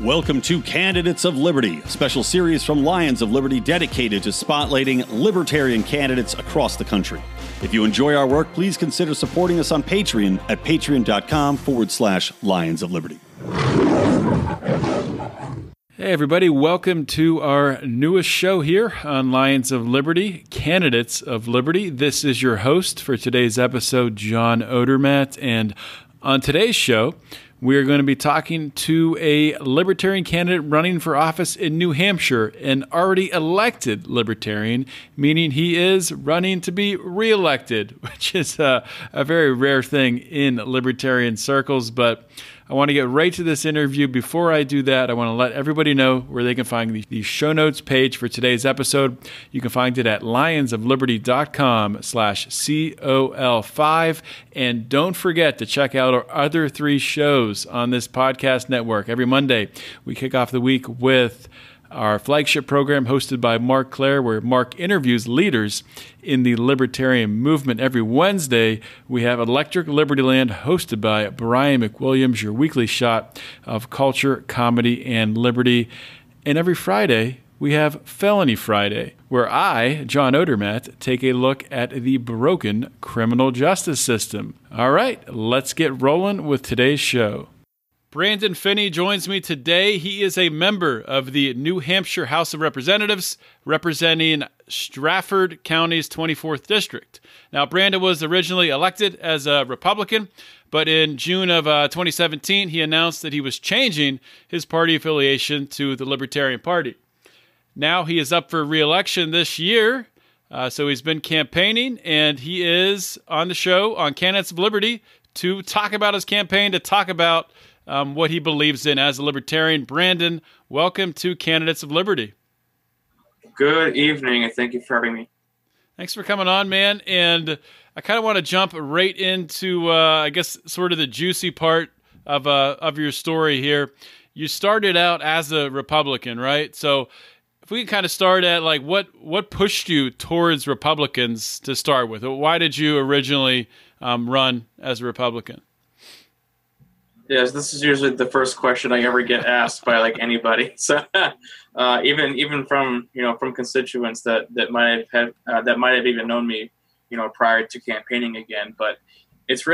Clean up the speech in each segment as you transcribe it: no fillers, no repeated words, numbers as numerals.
Welcome to Candidates of Liberty, a special series from Lions of Liberty dedicated to spotlighting libertarian candidates across the country. If you enjoy our work, please consider supporting us on Patreon at patreon.com/Lions of Liberty. Hey everybody, welcome to our newest show here on Lions of Liberty, Candidates of Liberty. This is your host for today's episode, John Odermatt, and on today's show, we are going to be talking to a Libertarian candidate running for office in New Hampshire, an already elected Libertarian, meaning he is running to be reelected, which is a very rare thing in Libertarian circles. But I want to get right to this interview. Before I do that, I want to let everybody know where they can find the show notes page for today's episode. You can find it at lionsofliberty.com/COL5. And don't forget to check out our other 3 shows on this podcast network. Every Monday, we kick off the week with our flagship program hosted by Mark Clare, where Mark interviews leaders in the libertarian movement. Every Wednesday, we have Electric Libertyland hosted by Brian McWilliams, your weekly shot of culture, comedy, and liberty. And every Friday, we have Felony Friday, where I, John Odermatt, take a look at the broken criminal justice system. All right, let's get rolling with today's show. Brandon Phinney joins me today. He is a member of the New Hampshire House of Representatives, representing Strafford County's 24th District. Now, Brandon was originally elected as a Republican, but in June of 2017, he announced that he was changing his party affiliation to the Libertarian Party. Now he is up for re-election this year, so he's been campaigning, and he is on the show on Candidates of Liberty to talk about his campaign, to talk about what he believes in as a libertarian. Brandon, welcome to Candidates of Liberty. Good evening, and thank you for having me. Thanks for coming on, man. And I kind of want to jump right into, I guess, sort of the juicy part of your story here. You started out as a Republican, right? So if we can kind of start at, like, what pushed you towards Republicans to start with? Why did you originally run as a Republican? Yes, this is usually the first question I ever get asked by anybody. So even from constituents that might have even known me prior to campaigning again. But it's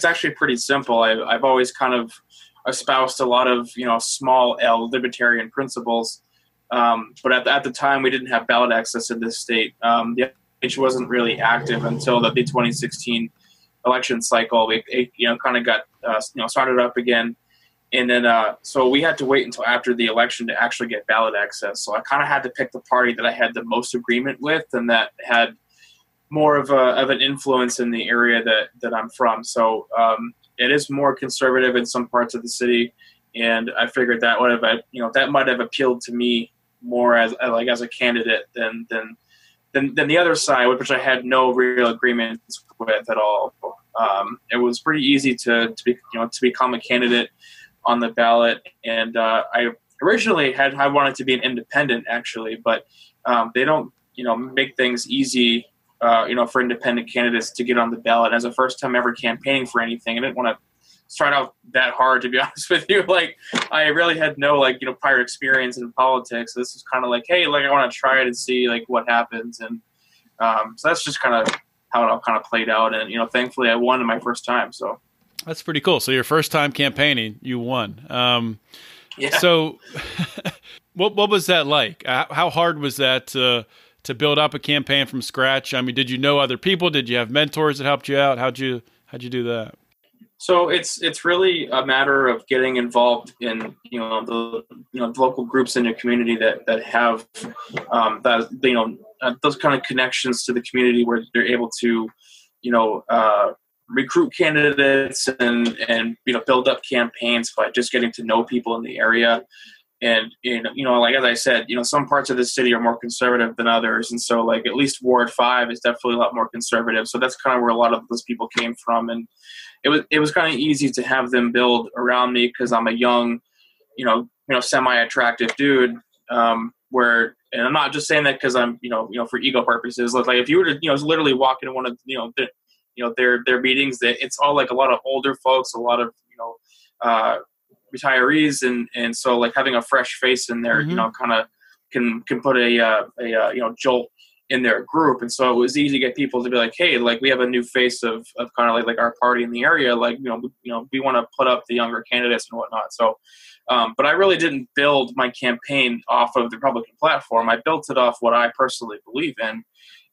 actually pretty simple. I've always kind of espoused a lot of small L libertarian principles. But at the time we didn't have ballot access in this state. The issue wasn't really active until the 2016 election cycle. We kind of got started up again, and then so we had to wait until after the election to actually get ballot access. So I kind of had to pick the party that I had the most agreement with and that had more of an influence in the area that I'm from. So it is more conservative in some parts of the city, and I figured that that might have appealed to me more as a candidate than the other side, which I had no real agreements with at all. It was pretty easy to become a candidate on the ballot, and I originally I wanted to be an independent actually, but they don't make things easy for independent candidates to get on the ballot. As a first time ever campaigning for anything, I didn't want to start out that hard, to be honest with you. I really had no prior experience in politics. So this is kind of hey, I want to try it and see what happens, and so that's just kind of how it all kind of played out. And thankfully I won in my first time. So that's pretty cool. So your first time campaigning, you won. Yeah. So what was that like? How hard was that to build up a campaign from scratch? I mean, did you know other people? Did you have mentors that helped you out? How'd you do that? So it's really a matter of getting involved in the local groups in your community that have those kind of connections to the community where they're able to recruit candidates and build up campaigns by just getting to know people in the area. And as I said, some parts of the city are more conservative than others, and so at least Ward 5 is definitely a lot more conservative. So that's kind of where a lot of those people came from, and it was kind of easy to have them build around me because I'm a young, semi-attractive dude. And I'm not just saying that because I'm for ego purposes. If you were to literally walk into one of their meetings, that it's all a lot of older folks, a lot of retirees, and so like having a fresh face in there, kind of can put a jolt in their group. And so it was easy to get people to be like, hey, like we have a new face of kind of like our party in the area, like we want to put up the younger candidates and whatnot. So but I really didn't build my campaign off of the Republican platform. I built it off what I personally believe in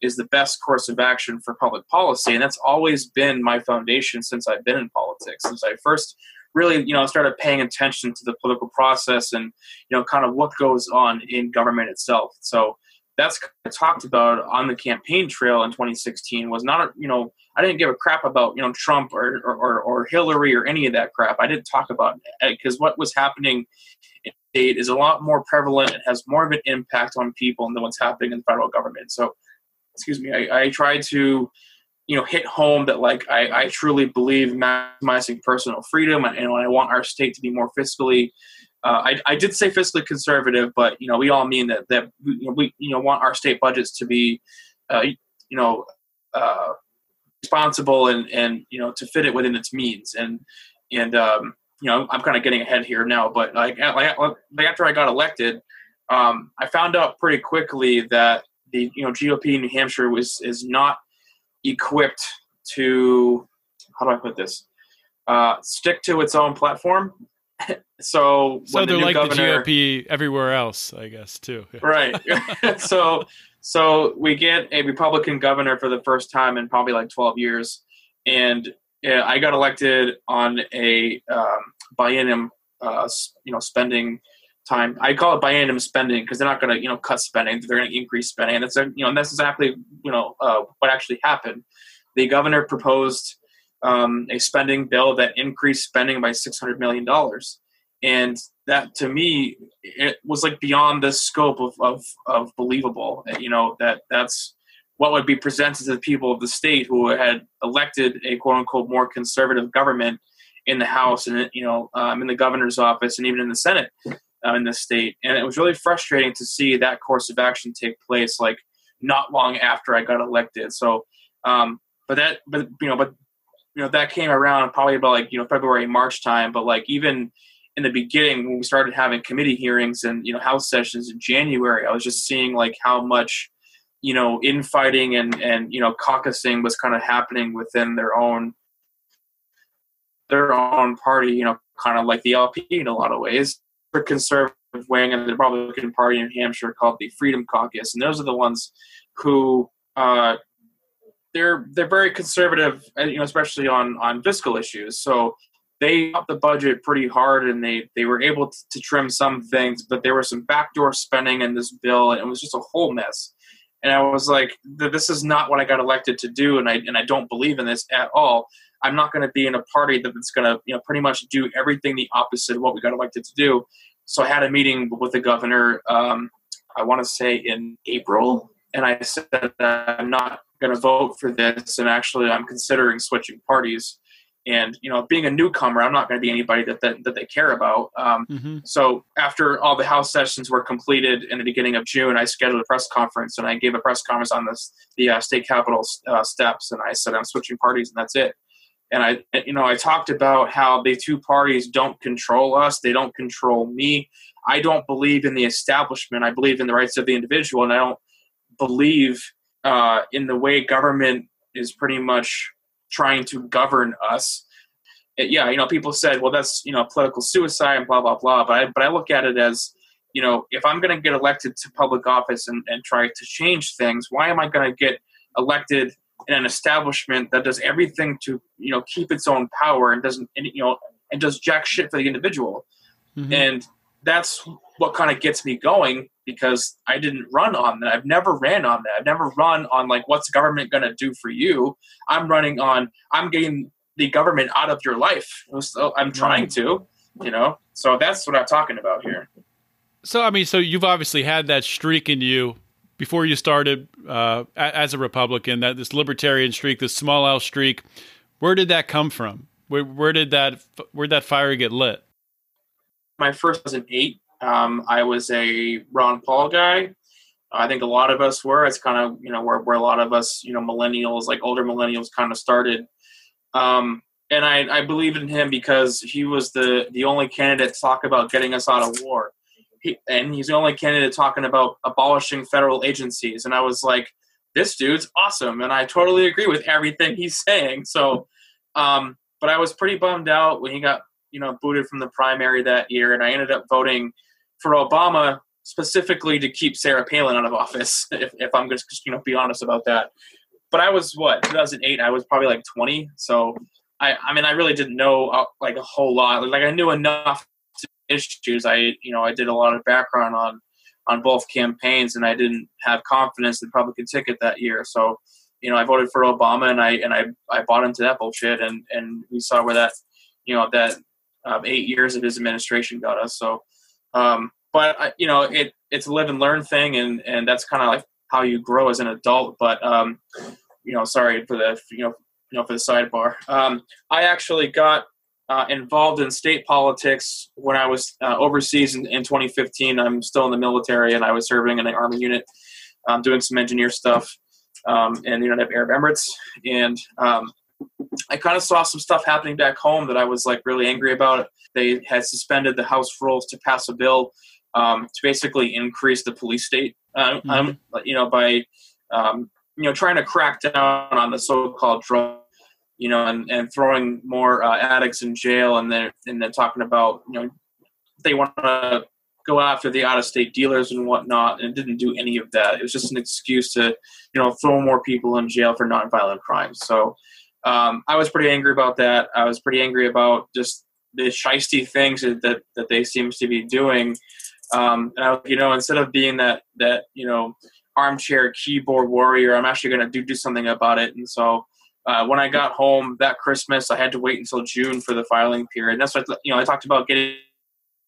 is the best course of action for public policy. And that's always been my foundation since I've been in politics, since I first really, started paying attention to the political process and, kind of what goes on in government itself. So that's kind of talked about on the campaign trail in 2016 was not, I didn't give a crap about, Trump or Hillary or any of that crap. I didn't talk about it because what was happening in the state is a lot more prevalent. It has more of an impact on people than what's happening in the federal government. So, I tried to, hit home that like I truly believe maximizing personal freedom, and I want our state to be more fiscally. I did say fiscally conservative, but we all mean that we want our state budgets to be responsible and to fit it within its means. And I'm kind of getting ahead here now, but like after I got elected, I found out pretty quickly that the GOP in New Hampshire is not equipped to, how do I put this, stick to its own platform. So they're the like governor, the GOP everywhere else, I guess, too. Right. So we get a Republican governor for the first time in probably like 12 years. And I got elected on a biennium, spending time. I call it biennium spending because they're not going to, cut spending. They're going to increase spending. And that's exactly, what actually happened. The governor proposed a spending bill that increased spending by $600 million. And that, to me, it was like beyond the scope of believable, that's what would be presented to the people of the state who had elected a quote unquote more conservative government in the House and, in the governor's office and even in the Senate in the state. And it was really frustrating to see that course of action take place, like not long after I got elected. So, that came around probably about like, February, March time. But like even in the beginning, when we started having committee hearings and, House sessions in January, I was just seeing like how much, infighting and caucusing was kind of happening within their own party, kind of like the LP in a lot of ways. The conservative wing and the Republican Party in New Hampshire called the Freedom Caucus. And those are the ones who, they're very conservative, especially on fiscal issues. So they upped the budget pretty hard, and they were able to trim some things, but there was some backdoor spending in this bill, and it was just a whole mess. And I was like, this is not what I got elected to do, and I don't believe in this at all. I'm not going to be in a party that's going to pretty much do everything the opposite of what we got elected to do. So I had a meeting with the governor, I want to say in April, and I said that I'm not going to vote for this, and actually I'm considering switching parties. And being a newcomer, I'm not going to be anybody that they care about. So after all the House sessions were completed in the beginning of June, I scheduled a press conference, and I gave a press conference on the state capitol steps, and I said I'm switching parties, and that's it. And I talked about how the two parties don't control us; they don't control me. I don't believe in the establishment. I believe in the rights of the individual, and I don't believe in the way government is pretty much trying to govern us. People said, well, that's, political suicide and blah, blah, blah. But I look at it as, if I'm going to get elected to public office and try to change things, why am I going to get elected in an establishment that does everything to, keep its own power and doesn't, and does jack shit for the individual? Mm-hmm. And that's what kind of gets me going, because I didn't run on that. I've never ran on that. I've never run on like, what's government going to do for you? I'm running on, I'm getting the government out of your life. So I'm trying to, so that's what I'm talking about here. So, so you've obviously had that streak in you before you started as a Republican, that this libertarian streak, this small L streak. Where did that come from? Where'd that fire get lit? My first was in 2008. I was a Ron Paul guy. I think a lot of us were. It's kind of, where a lot of us, millennials, like older millennials kind of started. And I believed in him because he was the only candidate to talk about getting us out of war. And he's the only candidate talking about abolishing federal agencies. And I was like, this dude's awesome. And I totally agree with everything he's saying. So, but I was pretty bummed out when he got, booted from the primary that year. And I ended up voting for Obama specifically to keep Sarah Palin out of office, if I'm just, be honest about that. But I was, 2008, I was probably like 20. So, I mean, I really didn't know like a whole lot. Like I knew enough issues. I did a lot of background on both campaigns, and I didn't have confidence in the Republican ticket that year. So, I voted for Obama, and I bought into that bullshit, and we saw where that, that 8 years of his administration got us. So, but it's a live and learn thing, and that's kind of like how you grow as an adult. But sorry for the for the sidebar. I actually got involved in state politics when I was overseas in 2015. I'm still in the military, and I was serving in an Army unit, doing some engineer stuff in the United Arab Emirates. And I kind of saw some stuff happening back home that I was like really angry about. They had suspended the House rules to pass a bill to basically increase the police state, by trying to crack down on the so-called drug. And throwing more addicts in jail, and then talking about, they want to go after the out-of-state dealers and whatnot, and it didn't do any of that. It was just an excuse to, throw more people in jail for nonviolent crimes. So I was pretty angry about that. I was pretty angry about just the shiesty things that they seem to be doing. And instead of being that armchair keyboard warrior, I'm actually going to do something about it. And so when I got home that Christmas, I had to wait until June for the filing period. And that's what, I talked about getting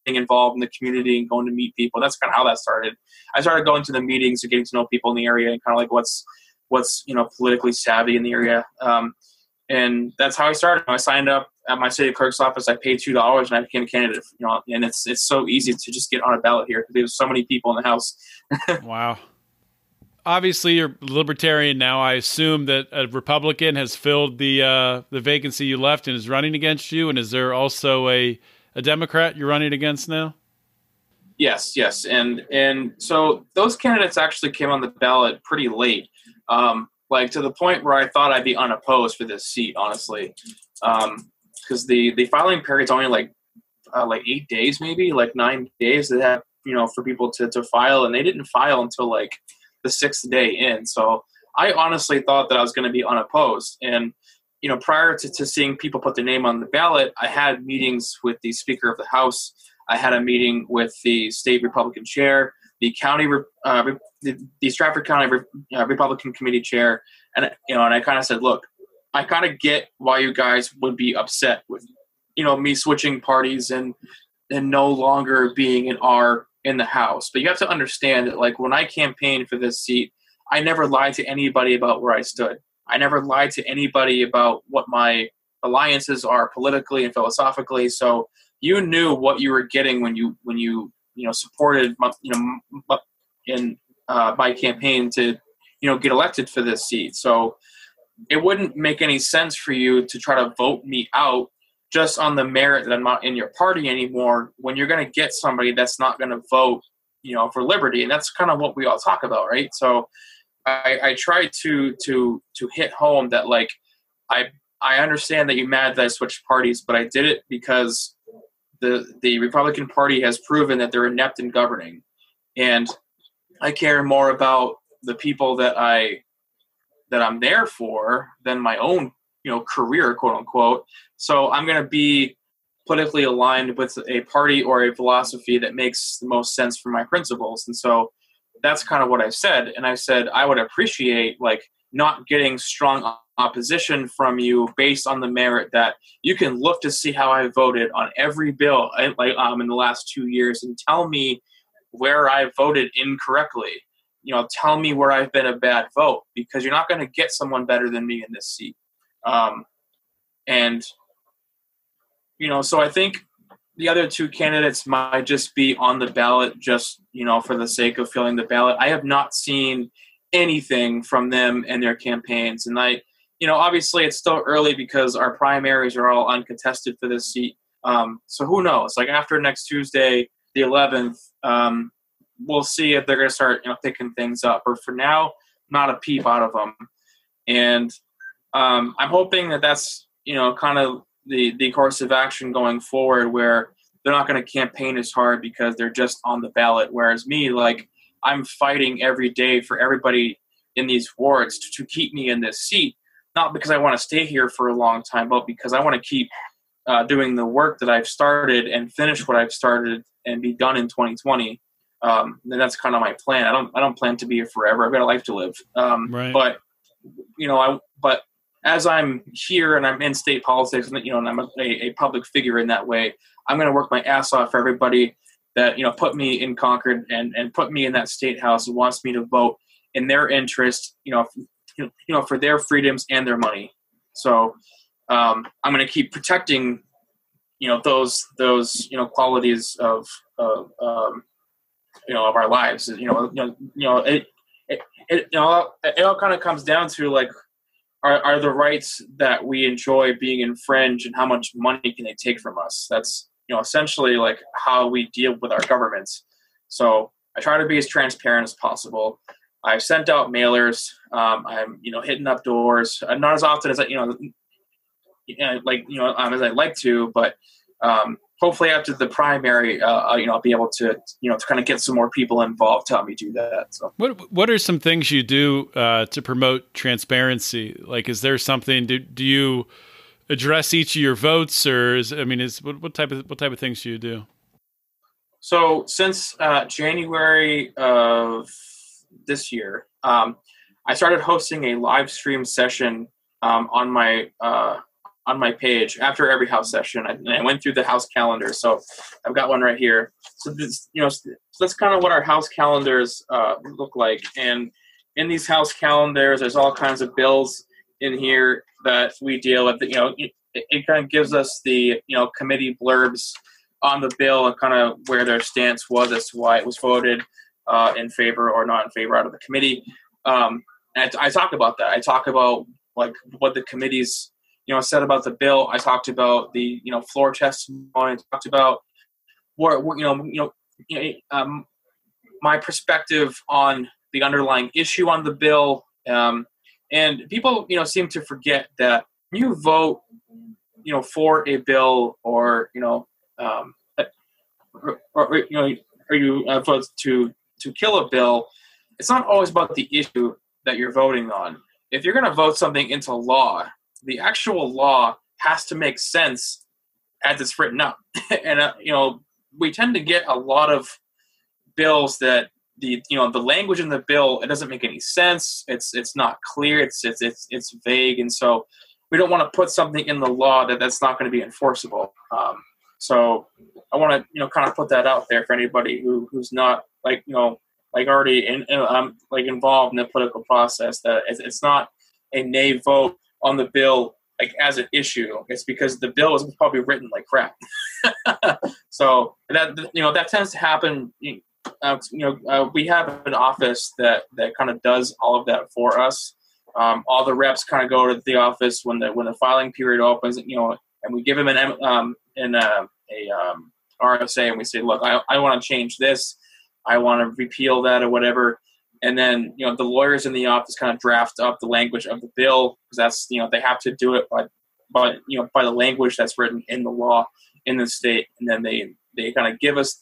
involved in the community and going to meet people. That's kind of how that started. I started going to the meetings and getting to know people in the area and kind of like what's politically savvy in the area. And that's how I started. I signed up at my city clerk's office. I paid $2 and I became a candidate. And it's so easy to just get on a ballot here because there's so many people in the house. Wow. Obviously, you're Libertarian now. I assume that a Republican has filled the vacancy you left and is running against you. And is there also a Democrat you're running against now? Yes. And so those candidates actually came on the ballot pretty late, like to the point where I thought I'd be unopposed for this seat, honestly, because the filing period's only like 8 days, maybe like 9 days they have, for people to file, and they didn't file until like the 6th day in. So I honestly thought that I was going to be unopposed. And, prior to seeing people put their name on the ballot, I had meetings with the Speaker of the House. I had a meeting with the state Republican chair, the county, the Strafford County Republican committee chair. And, and I kind of said, look, I kind of get why you guys would be upset with, me switching parties and no longer being an R in the House. But you have to understand that, like, when I campaigned for this seat, I never lied to anybody about where I stood. I never lied to anybody about what my alliances are politically and philosophically. So you knew what you were getting when you supported my campaign to get elected for this seat. So it wouldn't make any sense for you to try to vote me out just on the merit that I'm not in your party anymore, when you're going to get somebody that's not going to vote, for liberty. And that's kind of what we all talk about, right? So I try to hit home that, like, I understand that you're mad that I switched parties, but I did it because the Republican Party has proven that they're inept in governing. And I care more about the people that I'm there for than my own career, quote unquote. So I'm going to be politically aligned with a party or a philosophy that makes the most sense for my principles. And so that's kind of what I said. And I said, I would appreciate not getting strong opposition from you based on the merit that you can look to see how I voted on every bill in the last 2 years and tell me where I voted incorrectly. Tell me where I've been a bad vote, because you're not going to get someone better than me in this seat. So I think the other two candidates might just be on the ballot just, for the sake of filling the ballot. I have not seen anything from them and their campaigns. And obviously it's still early because our primaries are all uncontested for this seat. So who knows? Like after next Tuesday, the 11th, we'll see if they're going to start, picking things up. Or for now, not a peep out of them. And I'm hoping that that's, kind of the course of action going forward, where they're not going to campaign as hard because they're just on the ballot. Whereas me, like, I'm fighting every day for everybody in these wards to keep me in this seat, not because I want to stay here for a long time, but because I want to keep doing the work that I've started and finish what I've started and be done in 2020. And that's kind of my plan. I don't plan to be here forever. I've got a life to live. Right. But but as I'm here and I'm in state politics, and I'm a public figure in that way, I'm going to work my ass off for everybody that put me in Concord and put me in that state house and wants me to vote in their interest, for their freedoms and their money. So I'm going to keep protecting, those qualities of our lives. It all kind of comes down to, like, are the rights that we enjoy being infringed, and how much money can they take from us? That's essentially like how we deal with our governments. So I try to be as transparent as possible. I've sent out mailers. I'm hitting up doors, not as often as as I'd like to, but hopefully after the primary, I'll be able to to kind of get some more people involved to help me do that. So what are some things you do to promote transparency? Like, is there something? Do you address each of your votes, or what type of things do you do? So since January of this year, I started hosting a live stream session on my page after every House session. I went through the House calendar, so I've got one right here. So this, so that's kind of what our House calendars look like. And in these House calendars, there's all kinds of bills in here that we deal with. It kind of gives us the committee blurbs on the bill and kind of where their stance was as to why it was voted in favor or not in favor out of the committee. And I talk about that. I talk about like what the committees said about the bill. I talked about the floor testimony. I talked about my perspective on the underlying issue on the bill. And people seem to forget that when you vote for a bill or you vote to kill a bill, it's not always about the issue that you're voting on. If you're going to vote something into law, the actual law has to make sense as it's written up. And we tend to get a lot of bills that the language in the bill, it doesn't make any sense. It's not clear. It's vague, and so we don't want to put something in the law that's not going to be enforceable. So I want to kind of put that out there for anybody who's not already involved in the political process, that it's not a nay vote on the bill as an issue. It's because the bill is probably written like crap. So that tends to happen. We have an office that kind of does all of that for us. All the reps kind of go to the office when the filing period opens, and we give them a RSA, and we say, look, I want to change this. I want to repeal that or whatever. And then, the lawyers in the office kind of draft up the language of the bill, because that's, they have to do it by the language that's written in the law in the state. And then they kind of give us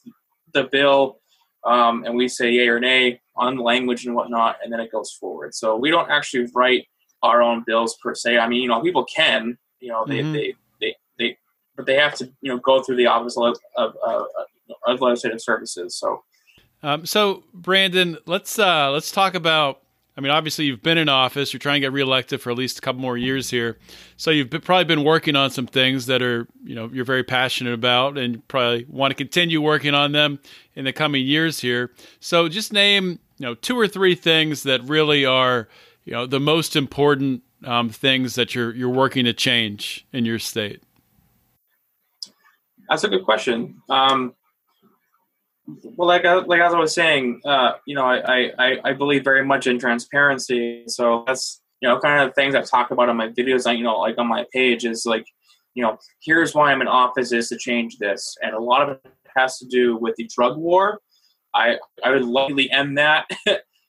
the bill, and we say yay or nay on the language and whatnot, and then it goes forward. So we don't actually write our own bills per se. I mean, people can, but they have to, go through the Office of Legislative Services. So Brandon, let's talk about. I mean, obviously you've been in office. You're trying to get reelected for at least a couple more years here. So you've probably been working on some things that are, you're very passionate about, and you probably want to continue working on them in the coming years here. So just name, 2 or 3 things that really are, the most important things that you're working to change in your state. That's a good question. Well, as I was saying, I believe very much in transparency. So that's kind of things I've talked about on my videos, like on my page is like, here's why I'm in office is to change this. And a lot of it has to do with the drug war. I would likely end that.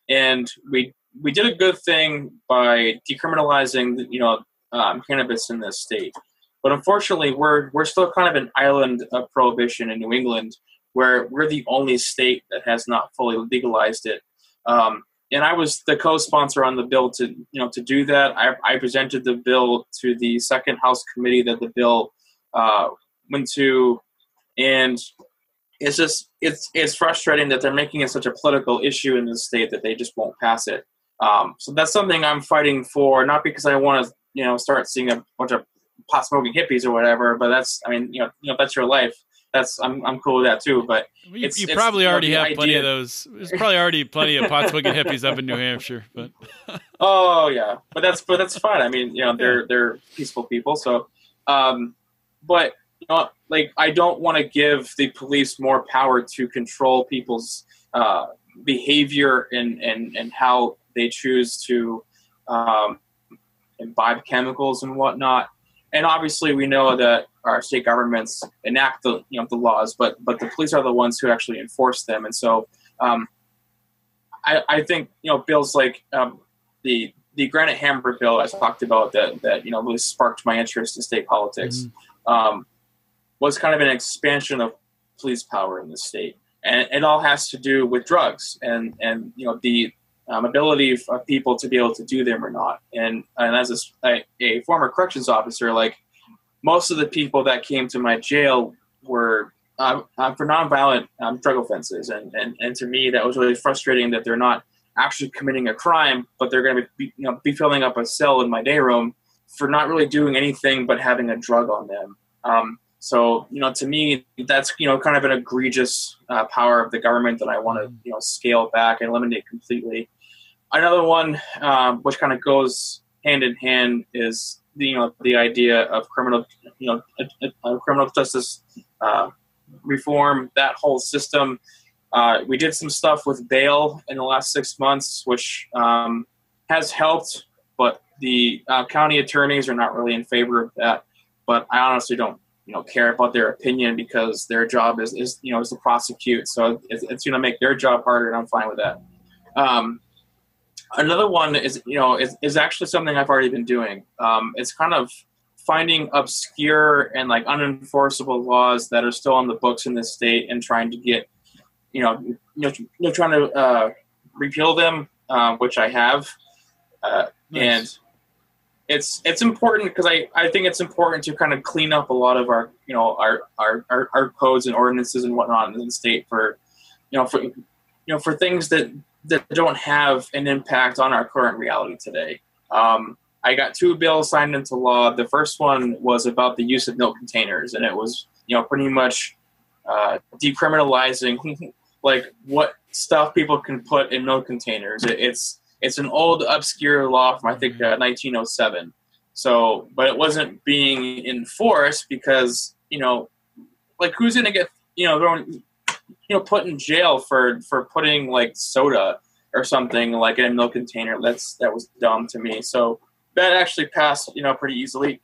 And we did a good thing by decriminalizing, cannabis in this state. But unfortunately, we're still kind of an island of prohibition in New England, where we're the only state that has not fully legalized it. And I was the co-sponsor on the bill to do that. I presented the bill to the second House committee that the bill went to, and it's frustrating that they're making it such a political issue in the state that they just won't pass it. So that's something I'm fighting for, not because I want to start seeing a bunch of pot smoking hippies or whatever, but that's that's your life. I'm cool with that too, but you probably already have plenty of those. There's probably already plenty of pot smoking hippies up in New Hampshire, but oh yeah, but that's fine. I mean, they're peaceful people. So, but like I don't want to give the police more power to control people's behavior and how they choose to imbibe chemicals and whatnot. And obviously, we know that our state governments enact the laws, but the police are the ones who actually enforce them. And so, I think bills like the Granite Hammer bill I talked about that really sparked my interest in state politics was kind of an expansion of police power in the state, and it all has to do with drugs and the ability of people to be able to do them or not. And as a former corrections officer, like most of the people that came to my jail were for nonviolent drug offenses. And to me, that was really frustrating that they're not actually committing a crime, but they're going to be filling up a cell in my day room for not really doing anything but having a drug on them. So, to me, that's, kind of an egregious power of the government that I want to, scale back and eliminate completely. Another one, which kind of goes hand in hand, is the idea of criminal justice reform. That whole system. We did some stuff with bail in the last 6 months, which has helped, but the county attorneys are not really in favor of that. But I honestly don't care about their opinion, because their job is to prosecute. So it's going to make their job harder, and I'm fine with that. Another one is actually something I've already been doing. It's kind of finding obscure and like unenforceable laws that are still on the books in this state and trying to get, trying to repeal them, which I have. Nice. And it's important because I think it's important to kind of clean up a lot of our codes and ordinances and whatnot in the state for things that don't have an impact on our current reality today. I got 2 bills signed into law. The first one was about the use of milk containers, and it was pretty much decriminalizing like what stuff people can put in milk containers. It's an old obscure law from I think 1907. So, but it wasn't being enforced because like who's gonna get thrown put in jail for putting like soda or something like in a milk container. That was dumb to me. So that actually passed pretty easily.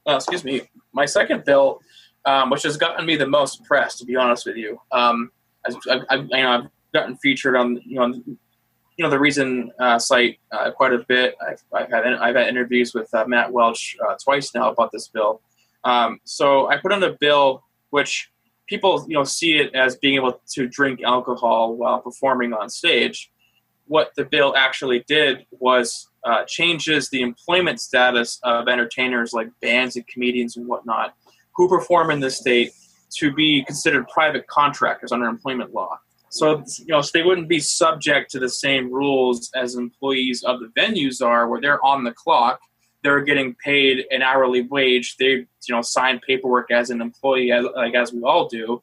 Excuse me. My second bill, which has gotten me the most press, to be honest with you. I've gotten featured on the Reason site quite a bit. I've had interviews with Matt Welch twice now about this bill. So I put on a bill which people see it as being able to drink alcohol while performing on stage. What the bill actually did was changes the employment status of entertainers like bands and comedians and whatnot who perform in this state to be considered private contractors under employment law. So, so they wouldn't be subject to the same rules as employees of the venues are, where they're on the clock, they're getting paid an hourly wage, they sign paperwork as an employee, as we all do.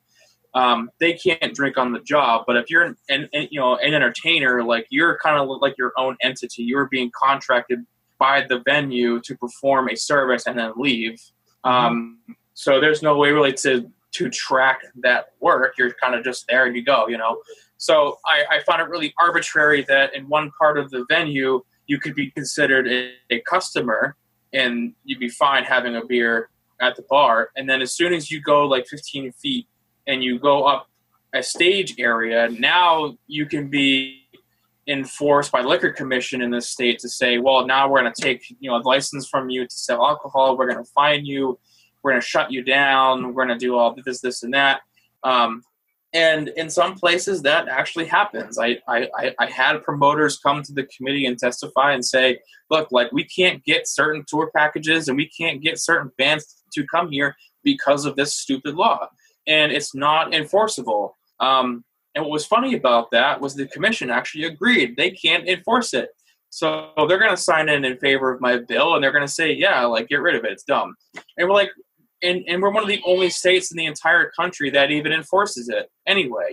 They can't drink on the job. But if you're an entertainer, like you're kind of like your own entity. You're being contracted by the venue to perform a service and then leave. So there's no way really to track that work. You're kind of just there and you go, So I found it really arbitrary that in one part of the venue, you could be considered a customer and you'd be fine having a beer at the bar. And then as soon as you go like 15 feet and you go up a stage area, now you can be enforced by Liquor Commission in this state to say, well, now we're going to take, a license from you to sell alcohol. We're going to fine you. We're going to shut you down. We're going to do all this, and that. And in some places that actually happens. I had promoters come to the committee and testify and say, look, like, we can't get certain tour packages and we can't get certain bands to come here because of this stupid law. And it's not enforceable. And what was funny about that was the commission actually agreed they can't enforce it. So they're going to sign in favor of my bill, and they're going to say, yeah, like, get rid of it. It's dumb. And we're like, and we're one of the only states in the entire country that even enforces it anyway,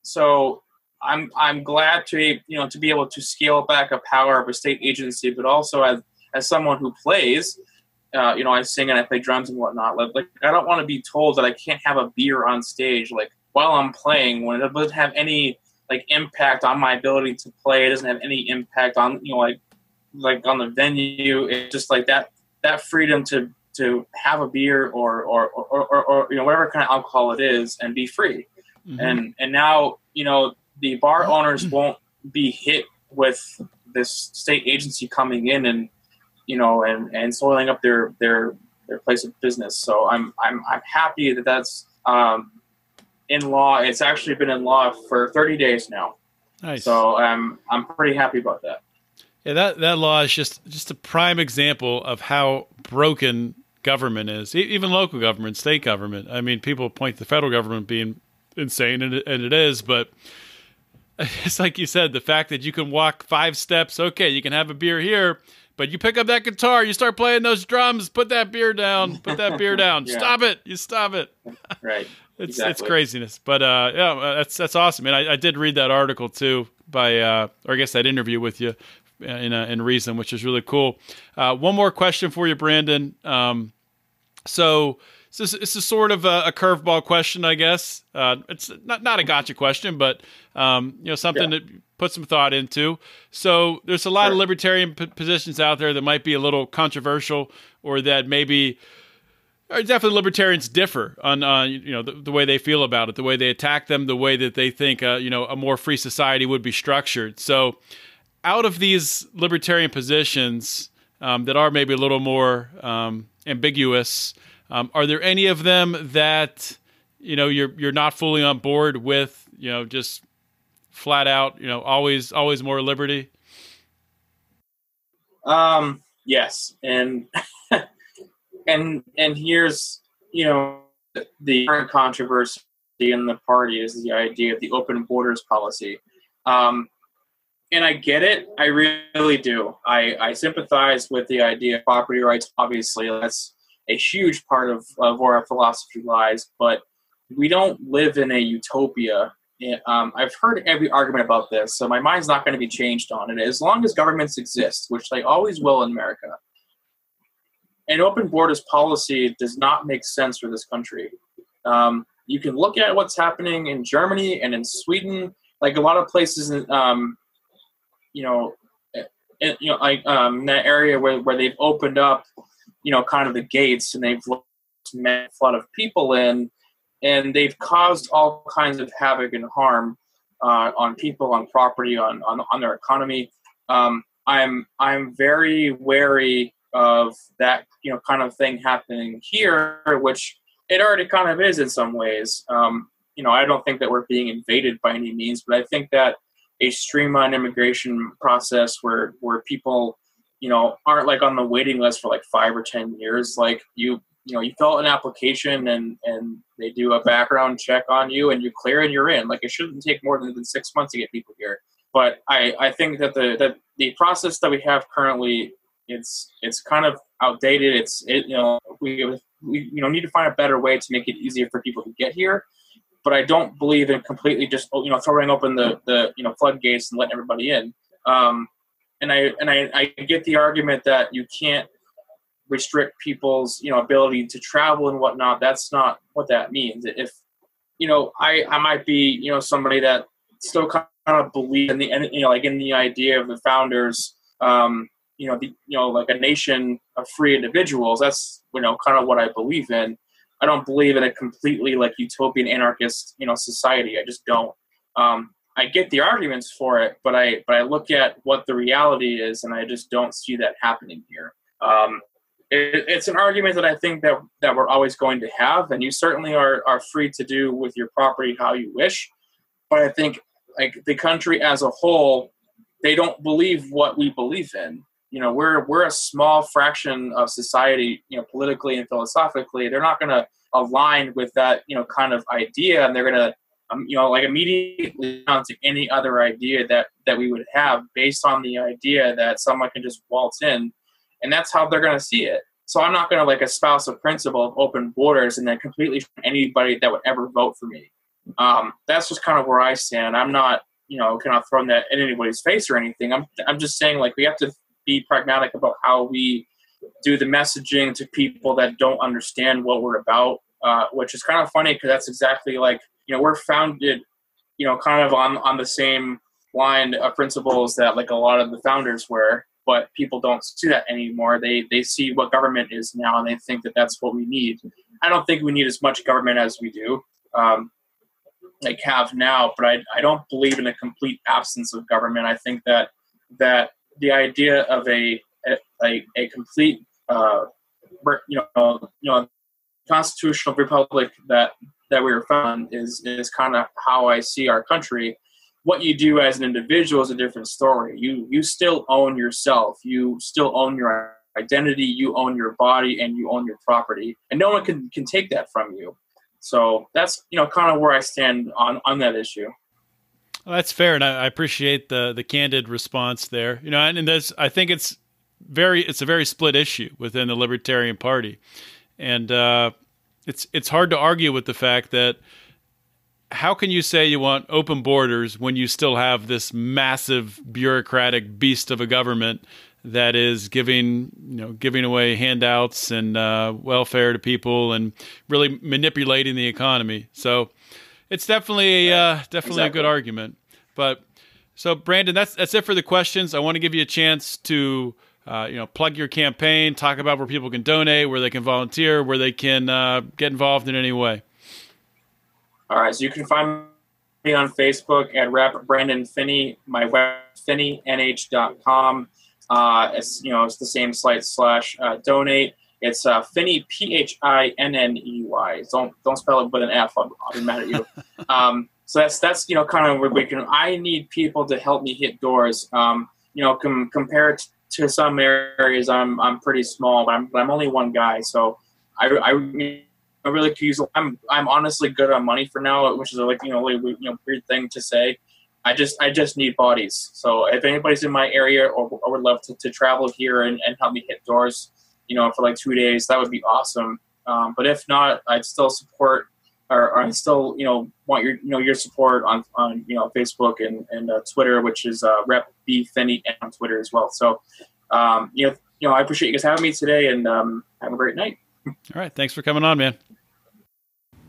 So I'm glad to be able to scale back a power of a state agency, but also as someone who plays, I sing and I play drums and whatnot. Like, I don't want to be told that I can't have a beer on stage, like, while I'm playing, when it doesn't have any like impact on my ability to play. It doesn't have any impact on, like on the venue. It's just like that freedom to have a beer or whatever kind of alcohol it is and be free. Mm-hmm. And now, the bar owners won't be hit with this state agency coming in and, and soiling up their place of business. So I'm happy that that's in law. It's actually been in law for 30 days now. Nice. So I'm pretty happy about that. Yeah, that law is just a prime example of how broken government is, even local government, state government. I mean, people point to the federal government being insane, and it is, but it's like you said, the fact that you can walk 5 steps, okay, you can have a beer here, but you pick up that guitar, you start playing those drums, put that beer down, yeah. Stop it, you stop it. Right. It's craziness, but yeah, that's awesome. And I did read that article too or I guess that interview with you in Reason, which is really cool. One more question for you, Brandon. So this is sort of a curveball question, I guess. It's not a gotcha question, but something to put some thought into. So there's a lot of libertarian positions out there that might be a little controversial, or that maybe. Definitely, libertarians differ on the way they feel about it, the way they attack them, the way that they think a more free society would be structured. So, out of these libertarian positions that are maybe a little more ambiguous, are there any of them that you're not fully on board with? Just flat out, always more liberty. Yes, and. And here's, the current controversy in the party is the idea of the open borders policy. And I get it. I really do. I sympathize with the idea of property rights. Obviously, that's a huge part of where our philosophy lies. But we don't live in a utopia. I've heard every argument about this, so my mind's not going to be changed on it. As long as governments exist, which they always will in America, an open borders policy does not make sense for this country. You can look at what's happening in Germany and in Sweden, like a lot of places, in that area where they've opened up, kind of the gates, and they've let a flood of people in, and they've caused all kinds of havoc and harm on people, on property, on their economy. I'm very wary of that, kind of thing happening here, which it already kind of is in some ways. I don't think that we're being invaded by any means, but I think that a streamlined immigration process where people, aren't like on the waiting list for like 5 or 10 years, like you fill out an application and they do a background check on you and you clear and you're in. Like, it shouldn't take more than 6 months to get people here. But I think that the process that we have currently, it's kind of outdated. We need to find a better way to make it easier for people to get here. But I don't believe in completely just throwing open the floodgates and letting everybody in. And I get the argument that you can't restrict people's ability to travel and whatnot. That's not what that means. If I might be somebody that still kind believe in in the idea of the founders, like a nation of free individuals. That's, kind of what I believe in. I don't believe in a completely like utopian anarchist, society. I just don't. I get the arguments for it, but I look at what the reality is, and I just don't see that happening here. It's an argument that I think that we're always going to have, and you certainly are free to do with your property how you wish. But I think like the country as a whole, they don't believe what we believe in. We're a small fraction of society, politically and philosophically. They're not going to align with that, kind of idea, and they're going to, immediately down to any other idea that we would have based on the idea that someone can just waltz in, and that's how they're going to see it. So I'm not going to espouse a principle of open borders and then completely anybody that would ever vote for me. That's just kind of where I stand. I'm not, kind of throwing that in anybody's face or anything. I'm just saying we have to be pragmatic about how we do the messaging to people that don't understand what we're about, which is kind of funny because that's exactly we're founded, kind of on the same line of principles that a lot of the founders were, but people don't see that anymore. They see what government is now, and they think that that's what we need. I don't think we need as much government as we do, have now, but I don't believe in a complete absence of government. I think that the idea of a complete, constitutional republic that we were found is kind of how I see our country. What you do as an individual is a different story. You still own yourself. You still own your identity. You own your body, and you own your property, and no one can take that from you. So that's kind of where I stand on that issue. Well, that's fair, and I appreciate the candid response there. And I think it's a very split issue within the Libertarian Party, and it's hard to argue with the fact that how can you say you want open borders when you still have this massive bureaucratic beast of a government that is giving away handouts and welfare to people and really manipulating the economy? So it's definitely a good argument. But so Brandon, that's it for the questions. I want to give you a chance to plug your campaign, talk about where people can donate, where they can volunteer, where they can get involved in any way. All right, so you can find me on Facebook at Rep. Brandon Phinney. My web phinneynh.com. It's it's the same / donate. It's Phinney Phinney. Don't spell it with an F. I'll be mad at you. So that's kind of where we can. I need people to help me hit doors. Compared to some areas, I'm pretty small, but I'm only one guy, so I really could use. I'm honestly good on money for now, which is weird thing to say. I just need bodies. So if anybody's in my area or would love to travel here and help me hit doors, for 2 days, that would be awesome. But if not, I'd still support, or I still want your support on Facebook and Twitter, which is Rep. B. Phinney, and on Twitter as well. So I appreciate you guys having me today, and have a great night. All right, thanks for coming on, man.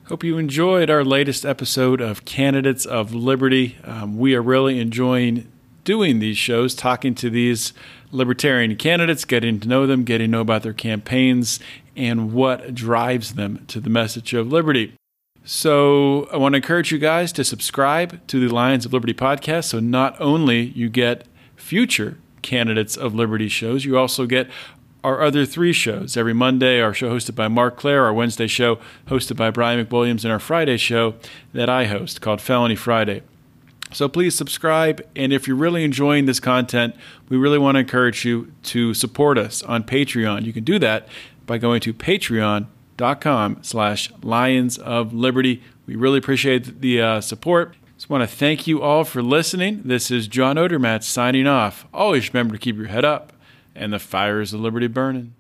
Hope you enjoyed our latest episode of Candidates of Liberty. We are really enjoying doing these shows, talking to these libertarian candidates, getting to know them, getting to know about their campaigns, and what drives them to the message of liberty. So I want to encourage you guys to subscribe to the Lions of Liberty podcast, so not only you get future Candidates of Liberty shows, you also get our other 3 shows. Every Monday, our show hosted by Mark Clare, our Wednesday show hosted by Brian McWilliams, and our Friday show that I host called Felony Friday. So please subscribe, and if you're really enjoying this content, we really want to encourage you to support us on Patreon. You can do that by going to patreon.com/Lions of Liberty. We really appreciate the support. Just want to thank you all for listening. This is John Odermatt signing off. Always remember to keep your head up and the fires of liberty burning.